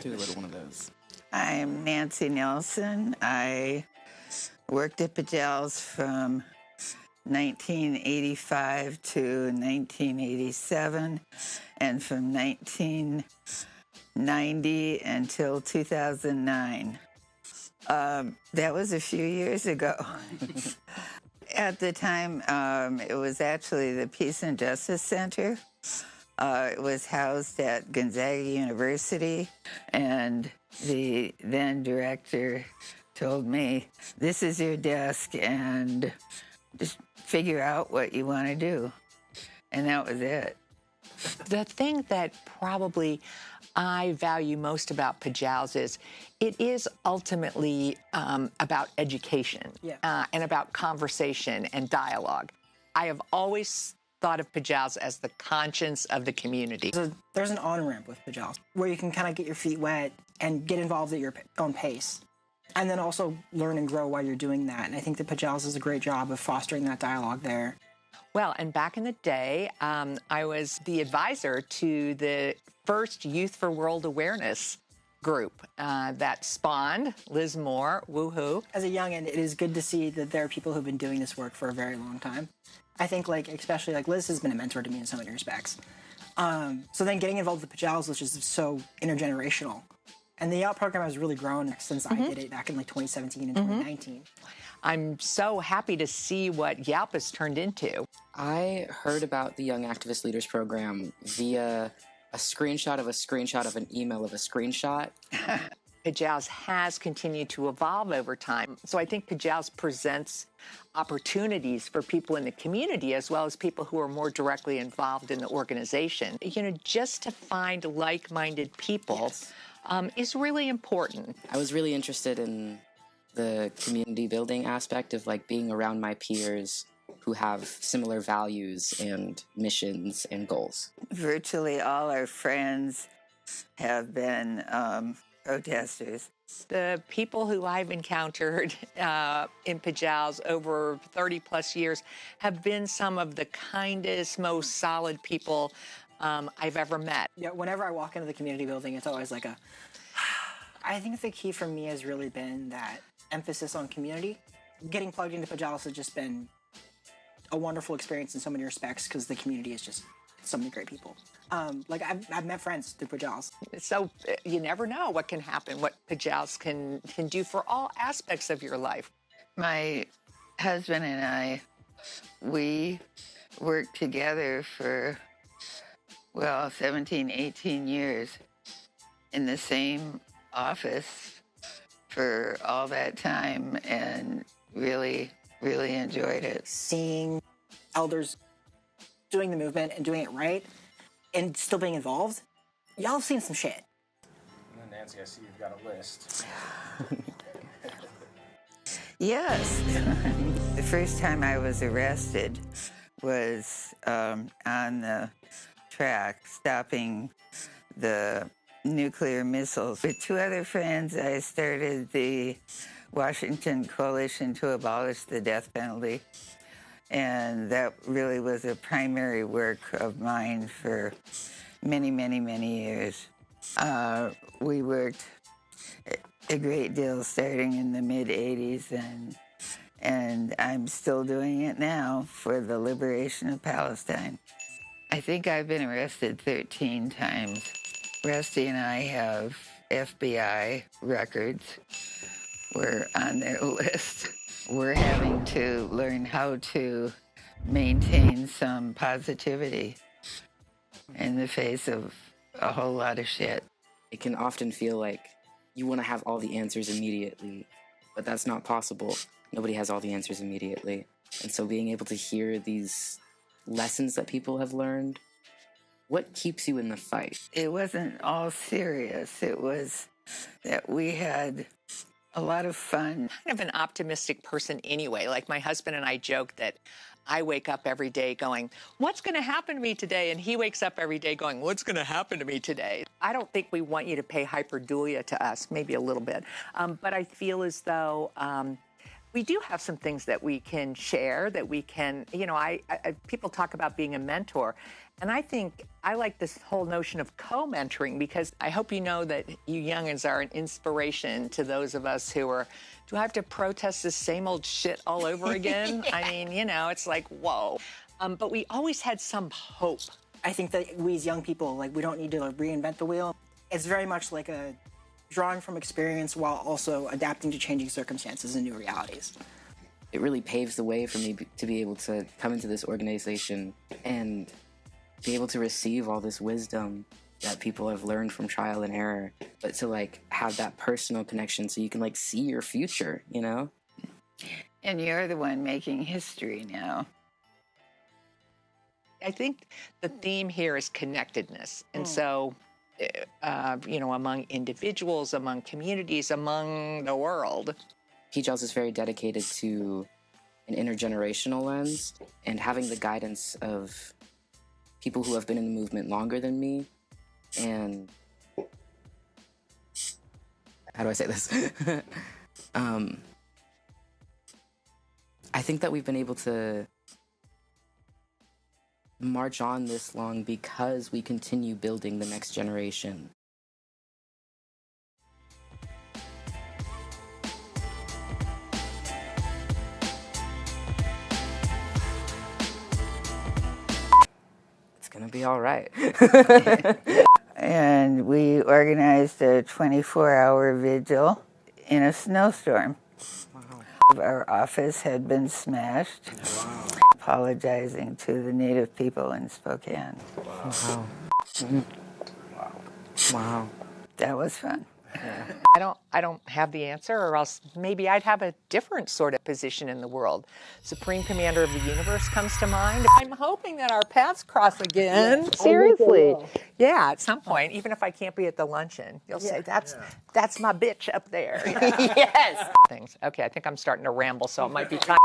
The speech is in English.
do a little one of those. I'm Nancy Nelson. I worked at PJALS from 1985 to 1987, and from 1990 until 2009. That was a few years ago. At the time, it was actually the Peace and Justice Center. It was housed at Gonzaga University, and the then director told me, "This is your desk, and just figure out what you want to do." And that was it. The thing that probably I value most about PJALS is it is ultimately about education and about conversation and dialogue. I have always thought of PJALS as the conscience of the community. There's an on-ramp with PJALS where you can kind of get your feet wet and get involved at your own pace, and then also learn and grow while you're doing that. And I think that PJALS does a great job of fostering that dialogue there. Well, and back in the day, I was the advisor to the first Youth for World Awareness group that spawned Liz Moore, woohoo. As a youngin', it is good to see that there are people who've been doing this work for a very long time. I think, especially Liz has been a mentor to me in so many respects. So then getting involved with PJALS, which is so intergenerational. And the YALP program has really grown since I did it back in 2017 and 2019. I'm so happy to see what YALP has turned into. I heard about the Young Activist Leaders Program via a screenshot of an email of a screenshot. PJALS has continued to evolve over time. So I think PJALS presents opportunities for people in the community as well as people who are more directly involved in the organization. Just to find like-minded people is really important. I was really interested in the community building aspect of being around my peers who have similar values and missions and goals. Virtually all our friends have been protesters. The people who I've encountered in PJALS over 30 plus years have been some of the kindest, most solid people I've ever met. Yeah, whenever I walk into the community building, it's always I think the key for me has really been that emphasis on community. Getting plugged into PJALS has just been a wonderful experience in so many respects because the community is just so many great people. I've met friends through PJALS. So you never know what can happen, what PJALS can do for all aspects of your life. My husband and I, we worked together for, 17, 18 years in the same office for all that time, and really, really enjoyed it. Seeing elders doing the movement and doing it right and still being involved, y'all have seen some shit. And then Nancy, I see you've got a list. Yes. The first time I was arrested was on the track stopping the nuclear missiles. With two other friends, I started the Washington Coalition to Abolish the Death Penalty. And that really was a primary work of mine for many, many, many years. We worked a great deal starting in the mid-'80s, and I'm still doing it now for the liberation of Palestine. I think I've been arrested 13 times. Rusty and I have FBI records. We're on their list. We're having to learn how to maintain some positivity in the face of a whole lot of shit. It can often feel like you want to have all the answers immediately, but that's not possible. Nobody has all the answers immediately. And so being able to hear these lessons that people have learned, what keeps you in the fight? It wasn't all serious. It was that we had a lot of fun. I'm kind of an optimistic person anyway. My husband and I joke that I wake up every day going, what's going to happen to me today? And he wakes up every day going, what's going to happen to me today? I don't think we want you to pay hyperdulia to us, maybe a little bit. But I feel as though We do have some things that we can share, that we can, you know, people talk about being a mentor. And I think I like this whole notion of co-mentoring, because I hope you know that you youngins are an inspiration to those of us who are, do I have to protest this same old shit all over again? I mean, you know, it's like, whoa. But we always had some hope. I think that we as young people, like, we don't need to reinvent the wheel. It's very much like a drawing from experience while also adapting to changing circumstances and new realities. It really paves the way for me to be able to come into this organization and be able to receive all this wisdom that people have learned from trial and error, but to like have that personal connection so you can like see your future, you know? And you're the one making history now. I think the theme here is connectedness. And so, you know, among individuals, among communities, among the world. PJALS is very dedicated to an intergenerational lens and having the guidance of people who have been in the movement longer than me. And how do I say this? I think that we've been able to march on this long because we continue building the next generation. It's gonna be all right. And we organized a 24-hour vigil in a snowstorm. Wow. Our office had been smashed. Wow. Apologizing to the Native people in Spokane. Wow. Mm-hmm. Wow. Wow. That was fun. Yeah. I don't have the answer, or else maybe I'd have a different sort of position in the world. Supreme Commander of the Universe comes to mind. I'm hoping that our paths cross again. Yeah. Seriously. Yeah, at some point, even if I can't be at the luncheon, you'll say, that's my bitch up there. Yes. Things. Okay, I think I'm starting to ramble, so it might be time.